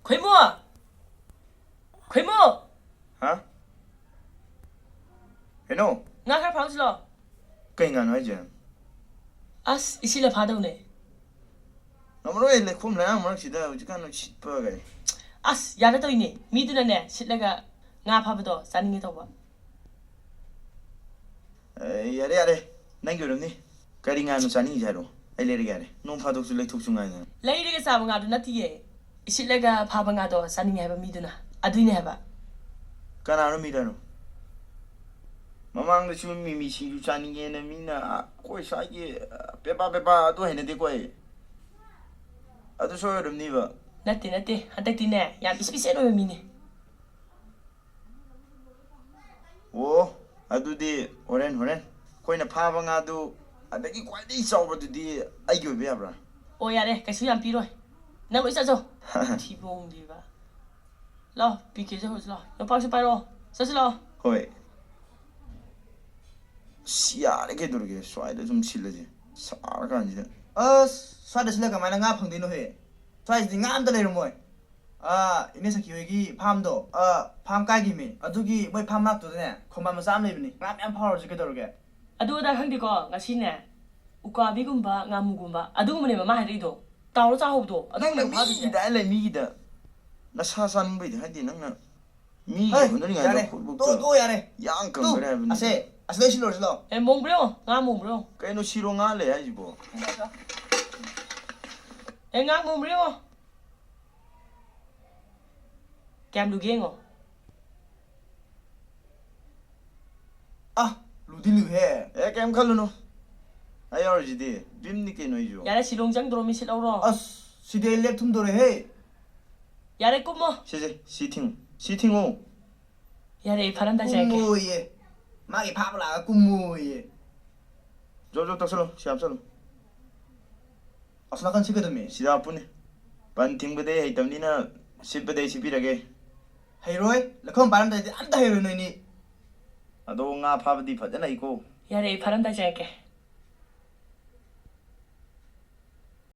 괴모! 괴모! hả cái nó 나 칼 방슬러. cây ngàn nói gì 아스, 이실레 받아오네. nó nói là không lẽ mà nó chỉ là chỉ cần nó chỉ bơ cái 아스, 야라도 있니? 미드는네, 실레가 나 파브도 싸는 더 봐. ấy đây nãy giờ đi cái đi ngàn nó sáng như vậy rồi ai lấy cái này nó phá thuốc lấy thuốc sung ngay nè 레이르게 싸본 가도 나티에. 실레가 파본 가도 싸는 게 해봐 미드나. 아두이네 해봐. cái nào nó mi đâu mà mang cái chuyện mi xí chú sáng như này mi na coi sai cái bé ba tôi hay nên coi à tôi nói được như vậy 나티. 한딱티네. 야, 비스비세로 미니. 오 아두디 호렌 coi là phá bằng adu à đấy cái quái đi sau rồi thì ai kêu bé à 오, 야래, cái 양 삐로이. 나 뭐 있어줘. 티봉디 봐. 러, 비케저 호슬러. 너 pausi 빠로. 서슬러. thôi xia đấy cái đồ cái xoay đấy좀 실례지 sao cái gì xoay được cái máy là ngáp thằng tin nó hệ xoay thì ngáp tới đây rồi mọi 이네 새끼 여기 팜도 팜 까기미 아두기 뭐 팜막도 되네 컴밤 싸움 내비니 ngáp em 파워 저게 더게 아두다 형디거 나시네. 우과비군바 나무군바 아두군네 마마 하리도. 따로 짜호도. nang là mi đã là mi đó nó xa xăm bây giờ hay thì nang là mi của nó đi ngay đâu 또 야래 yang cầm 또 cái này 아세 실러 에 몽브려. 나 몽브려. cái nó xiro ngã lại hay gì bộ 에 나 몽브려. kem 루갱어. 루디 루해 에 kem khăn luôn ai ở gì đi bim đi cái nói gì 야래 실롱장 들어오면 실어로. 시대 랩 도래 해 야래 꿈모. 시제 시팅 오 야래 바란다 시작해. 꾸무예 마기 파블라 꾸무예 저저 딱 설로 시합 설로 나간 치거든요 시다 뿐네 반팅 버대 해 있답니다 십버대 십이라게 헤로이 라컴 바란다 안다 헤로이니 아도 ngã phá đi phải thế này cô 야래 바란다 시작해.